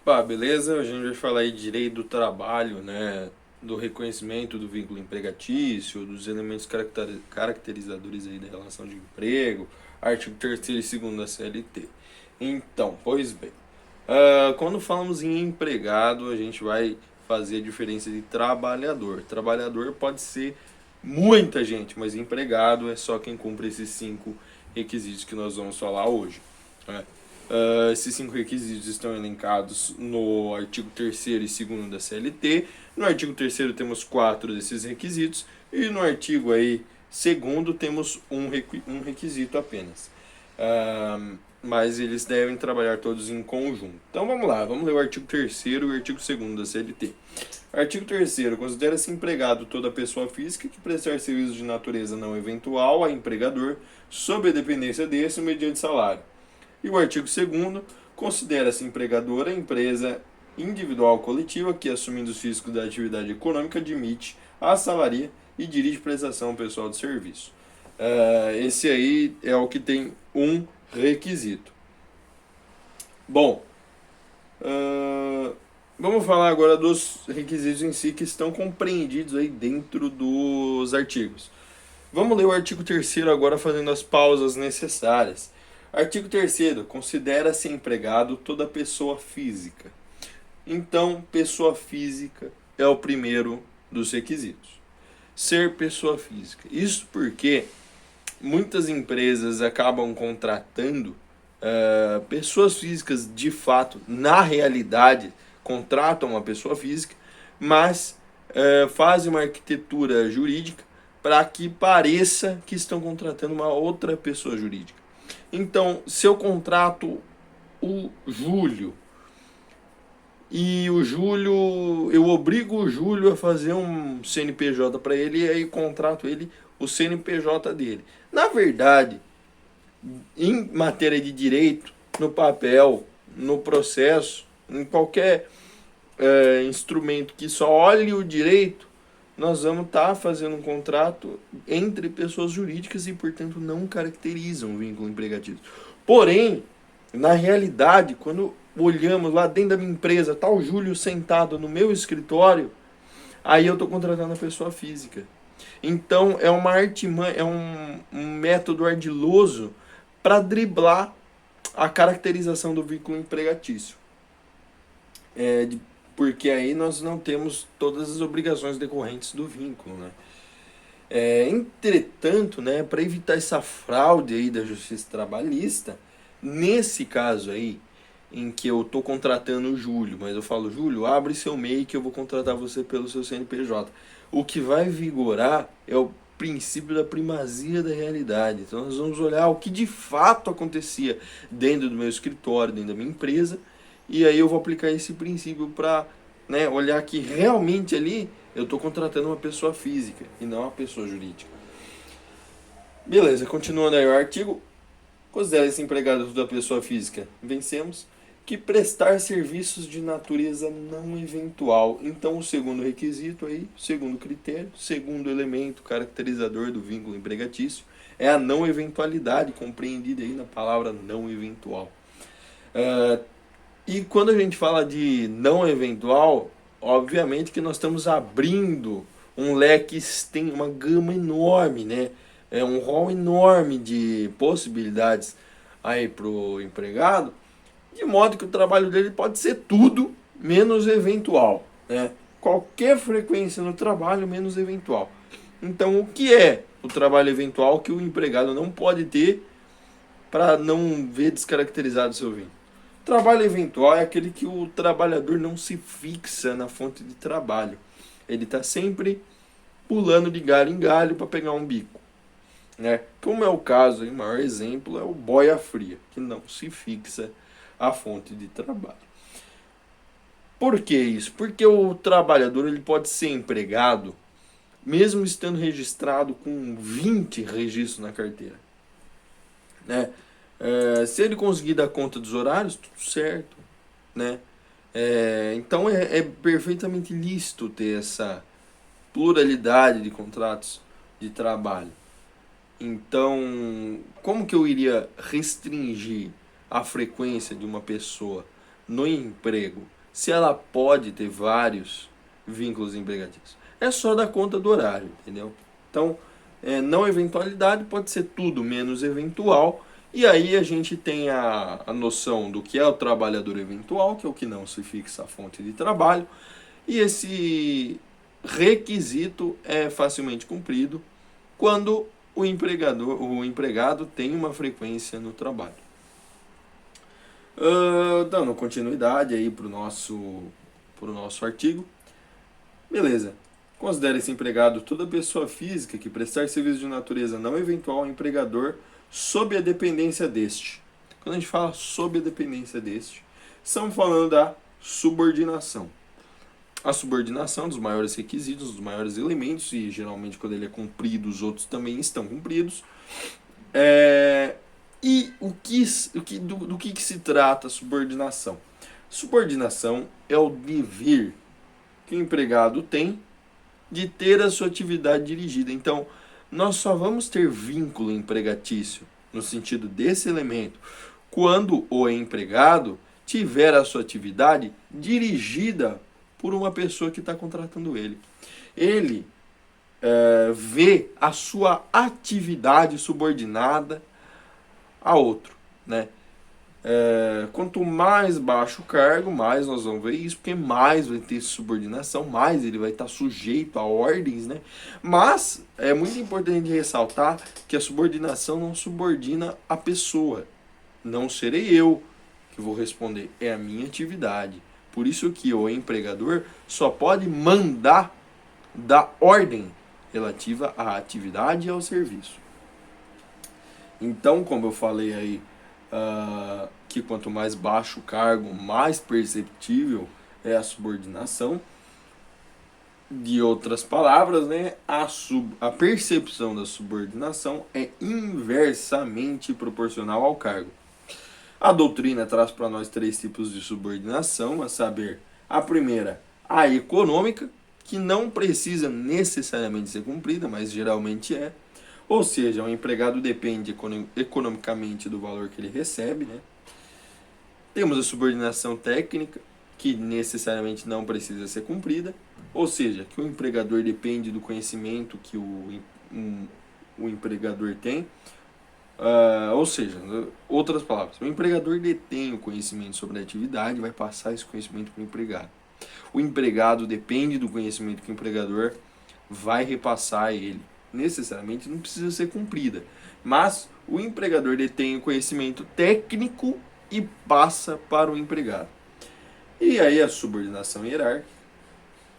Pá, beleza? A gente vai falar aí de direito do trabalho, né? Do reconhecimento do vínculo empregatício, dos elementos caracterizadores aí da relação de emprego, artigo 3º e 2º da CLT. Então, pois bem, quando falamos em empregado, a gente vai fazer a diferença de trabalhador. Trabalhador pode ser muita gente, mas empregado é só quem cumpre esses 5 requisitos que nós vamos falar hoje, né? Esses 5 requisitos estão elencados no artigo 3º e 2º da CLT. No artigo 3º temos 4 desses requisitos e no artigo aí 2º temos um requisito apenas. Mas eles devem trabalhar todos em conjunto. Então vamos lá, vamos ler o artigo 3º e o artigo 2º da CLT. Artigo 3º. Considera-se empregado toda pessoa física que prestar serviços de natureza não eventual a empregador sob a dependência desse mediante salário. E o artigo 2º, considera-se empregadora a empresa individual ou coletiva que, assumindo os riscos da atividade econômica, admite, assalaria e dirige prestação ao pessoal de serviço. Esse aí é o que tem um requisito. Bom, vamos falar agora dos requisitos em si que estão compreendidos aí dentro dos artigos. Vamos ler o artigo 3º agora fazendo as pausas necessárias. Artigo 3º. Considera-se empregado toda pessoa física. Então, pessoa física é o primeiro dos requisitos. Ser pessoa física. Isso porque muitas empresas acabam contratando pessoas físicas de fato, na realidade, contratam uma pessoa física, mas fazem uma arquitetura jurídica para que pareça que estão contratando uma outra pessoa jurídica. Então, se eu contrato o Júlio e o Júlio, eu obrigo o Júlio a fazer um CNPJ para ele e aí contrato ele o CNPJ dele. Na verdade, em matéria de direito, no papel, no processo, em qualquer instrumento que só olhe o direito, nós vamos estar fazendo um contrato entre pessoas jurídicas e, portanto, não caracterizam um vínculo empregatício. Porém, na realidade, quando olhamos lá dentro da minha empresa, tá o Júlio sentado no meu escritório, aí eu estou contratando a pessoa física. Então, é uma artimanha, é um método ardiloso para driblar a caracterização do vínculo empregatício. Porque aí nós não temos todas as obrigações decorrentes do vínculo, né? Entretanto, né, para evitar essa fraude aí da justiça trabalhista, nesse caso aí, em que eu estou contratando o Júlio, mas eu falo, Júlio, abre seu MEI que eu vou contratar você pelo seu CNPJ. O que vai vigorar é o princípio da primazia da realidade. Então nós vamos olhar o que de fato acontecia dentro do meu escritório, dentro da minha empresa, e aí eu vou aplicar esse princípio para, né, olhar que realmente ali eu estou contratando uma pessoa física e não uma pessoa jurídica. Beleza, continuando aí o artigo. Considera-se empregado da pessoa física, vencemos, que prestar serviços de natureza não eventual. Então, o segundo requisito aí, segundo critério, segundo elemento caracterizador do vínculo empregatício, é a não eventualidade, compreendida aí na palavra não eventual. E quando a gente fala de não eventual, obviamente que nós estamos abrindo um leque, tem uma gama enorme, né? É um rol enorme de possibilidades aí para o empregado, de modo que o trabalho dele pode ser tudo menos eventual, né? Qualquer frequência no trabalho menos eventual. Então, o que é o trabalho eventual que o empregado não pode ter para não ver descaracterizado o seu vínculo? Trabalho eventual é aquele que o trabalhador não se fixa na fonte de trabalho. Ele está sempre pulando de galho em galho para pegar um bico, né? Como é o caso, o maior exemplo é o boia fria, que não se fixa à fonte de trabalho. Por que isso? Porque o trabalhador ele pode ser empregado mesmo estando registrado com 20 registros na carteira, né? Se ele conseguir dar conta dos horários, tudo certo, né? Então é perfeitamente lícito ter essa pluralidade de contratos de trabalho. Então, como que eu iria restringir a frequência de uma pessoa no emprego, se ela pode ter vários vínculos empregatícios? É só dar conta do horário, entendeu? Então, não eventualidade pode ser tudo menos eventual, e aí a gente tem a noção do que é o trabalhador eventual, que é o que não se fixa a fonte de trabalho, e esse requisito é facilmente cumprido quando o empregado tem uma frequência no trabalho. Dando continuidade aí pro nosso artigo. Beleza. Considere-se empregado toda pessoa física que prestar serviço de natureza não eventual ao empregador sob a dependência deste. Quando a gente fala sob a dependência deste, estamos falando da subordinação. A subordinação dos maiores requisitos, dos maiores elementos, e geralmente quando ele é cumprido, os outros também estão cumpridos. E do que se trata a subordinação? Subordinação é o dever que o empregado tem de ter a sua atividade dirigida. Então, nós só vamos ter vínculo empregatício, no sentido desse elemento, quando o empregado tiver a sua atividade dirigida por uma pessoa que está contratando ele. Ele vê a sua atividade subordinada a outro, né? Quanto mais baixo o cargo, mais nós vamos ver isso, porque mais vai ter subordinação, mais ele vai estar sujeito a ordens, né? Mas é muito importante ressaltar que a subordinação não subordina a pessoa. Não serei eu que vou responder, é a minha atividade. Por isso que o empregador só pode mandar da ordem relativa à atividade e ao serviço. Então, como eu falei aí, que quanto mais baixo o cargo, mais perceptível é a subordinação. De outras palavras, né, a percepção da subordinação é inversamente proporcional ao cargo. A doutrina traz para nós 3 tipos de subordinação, a saber, a primeira, a econômica, que não precisa necessariamente ser cumprida, mas geralmente é. Ou seja, o empregado depende economicamente do valor que ele recebe, né? Temos a subordinação técnica, que necessariamente não precisa ser cumprida, ou seja, que o empregador depende do conhecimento que o empregador tem. Ou seja, outras palavras, o empregador detém o conhecimento sobre a atividade e vai passar esse conhecimento para o empregado. O empregado depende do conhecimento que o empregador vai repassar a ele. Necessariamente não precisa ser cumprida, mas o empregador detém o conhecimento técnico e passa para o empregado. E aí a subordinação hierárquica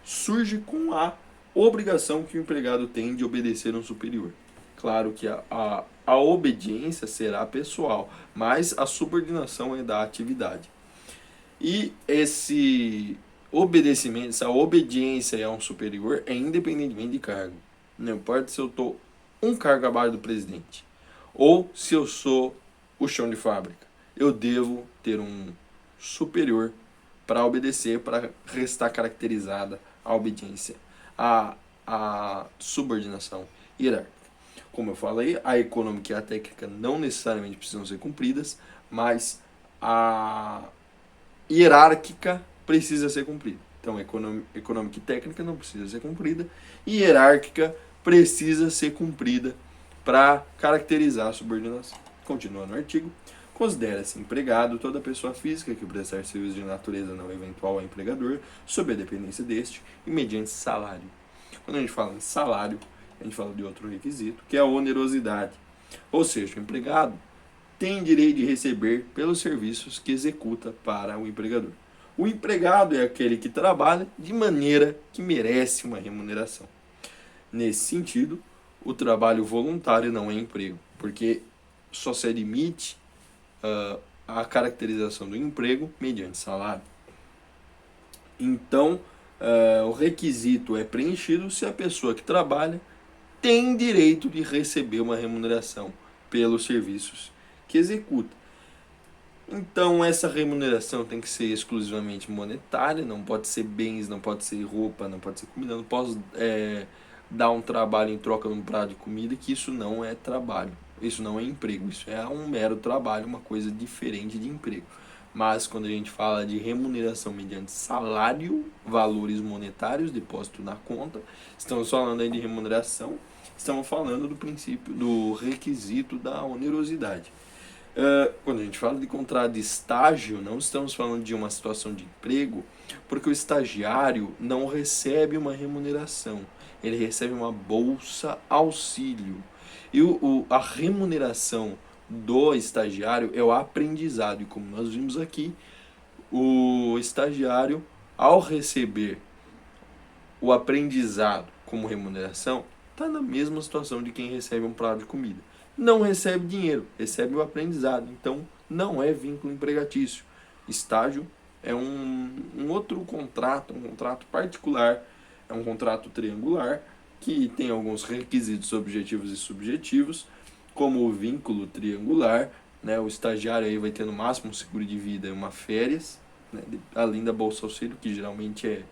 surge com a obrigação que o empregado tem de obedecer um superior. Claro que a obediência será pessoal, mas a subordinação é da atividade. E esse obedecimento, essa obediência a um superior é independentemente de cargo. Não importa se eu estou um cargo abaixo do presidente ou se eu sou o chão de fábrica. Eu devo ter um superior para obedecer, para restar caracterizada a obediência, a subordinação hierárquica. Como eu falei, a econômica e a técnica não necessariamente precisam ser cumpridas, mas a hierárquica precisa ser cumprida. Então, econômica e técnica não precisa ser cumprida, e hierárquica precisa ser cumprida para caracterizar a subordinação. Continuando o artigo, considera-se empregado toda pessoa física que prestar serviço de natureza não eventual ao empregador, sob a dependência deste e mediante salário. Quando a gente fala em salário, a gente fala de outro requisito, que é a onerosidade. Ou seja, o empregado tem direito de receber pelos serviços que executa para o empregador. O empregado é aquele que trabalha de maneira que merece uma remuneração. Nesse sentido, o trabalho voluntário não é emprego, porque só se admite a caracterização do emprego mediante salário. Então, o requisito é preenchido se a pessoa que trabalha tem direito de receber uma remuneração pelos serviços que executa. Então, essa remuneração tem que ser exclusivamente monetária, não pode ser bens, não pode ser roupa, não pode ser comida, não posso dar um trabalho em troca de um prato de comida, que isso não é trabalho, isso não é emprego, isso é um mero trabalho, uma coisa diferente de emprego. Mas quando a gente fala de remuneração mediante salário, valores monetários, depósito na conta, estamos falando aí de remuneração, estamos falando do princípio, do requisito da onerosidade. Quando a gente fala de contrato de estágio, não estamos falando de uma situação de emprego, porque o estagiário não recebe uma remuneração, ele recebe uma bolsa auxílio. E a remuneração do estagiário é o aprendizado, e como nós vimos aqui, o estagiário, ao receber o aprendizado como remuneração, está na mesma situação de quem recebe um prato de comida. Não recebe dinheiro, recebe o aprendizado. Então, não é vínculo empregatício. Estágio é um outro contrato, um contrato particular, é um contrato triangular, que tem alguns requisitos objetivos e subjetivos, como o vínculo triangular, né? O estagiário aí vai ter no máximo um seguro de vida e uma férias, né? Além da bolsa auxílio, que geralmente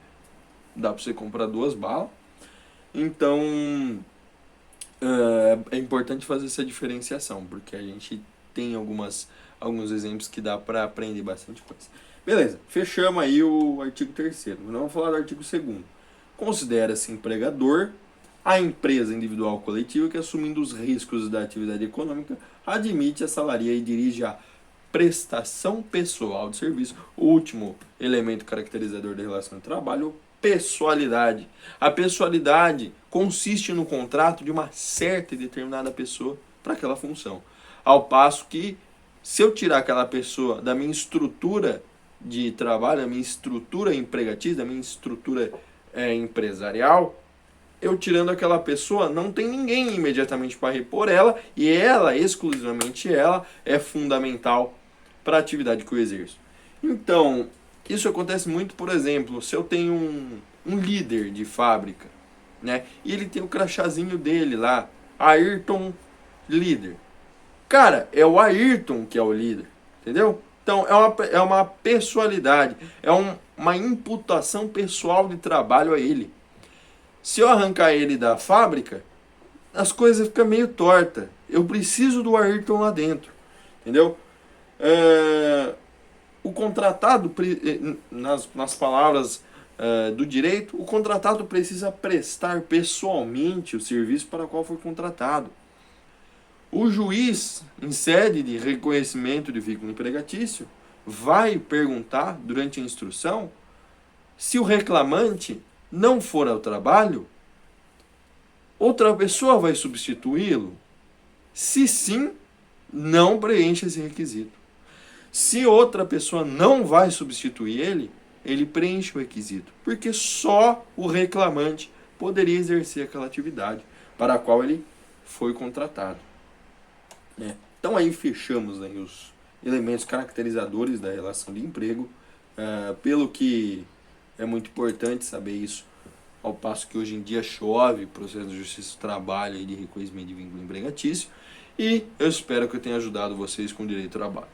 dá para você comprar 2 balas. Então, é importante fazer essa diferenciação, porque a gente tem alguns exemplos que dá para aprender bastante coisa. Beleza, fechamos aí o artigo 3º. Vamos falar do artigo 2º. Considera-se empregador a empresa individual ou coletiva que, assumindo os riscos da atividade econômica, admite, assalaria e dirige a prestação pessoal de serviço. O último elemento caracterizador da relação de trabalho, pessoalidade. A pessoalidade consiste no contrato de uma certa e determinada pessoa para aquela função. Ao passo que, se eu tirar aquela pessoa da minha estrutura de trabalho, da minha estrutura empregatícia, da minha estrutura empresarial, eu tirando aquela pessoa, não tem ninguém imediatamente para repor ela, e ela, exclusivamente ela, é fundamental para a atividade que eu exerço. Então, isso acontece muito, por exemplo, se eu tenho um líder de fábrica, né, e ele tem o crachazinho dele lá, Ayrton líder. Cara, é o Ayrton que é o líder, entendeu? Então, é uma pessoalidade, uma imputação pessoal de trabalho a ele. Se eu arrancar ele da fábrica, as coisas ficam meio tortas. Eu preciso do Ayrton lá dentro, entendeu? O contratado, nas palavras do direito, o contratado precisa prestar pessoalmente o serviço para o qual foi contratado. O juiz, em sede de reconhecimento de vínculo empregatício, vai perguntar durante a instrução se o reclamante não for ao trabalho, outra pessoa vai substituí-lo? Se sim, não preenche esse requisito. Se outra pessoa não vai substituir ele preenche o requisito, porque só o reclamante poderia exercer aquela atividade para a qual ele foi contratado. Então aí fechamos aí os elementos caracterizadores da relação de emprego, pelo que é muito importante saber isso, ao passo que hoje em dia chove processo de justiça do trabalho e de reconhecimento de vínculo empregatício, e eu espero que eu tenha ajudado vocês com o direito do trabalho.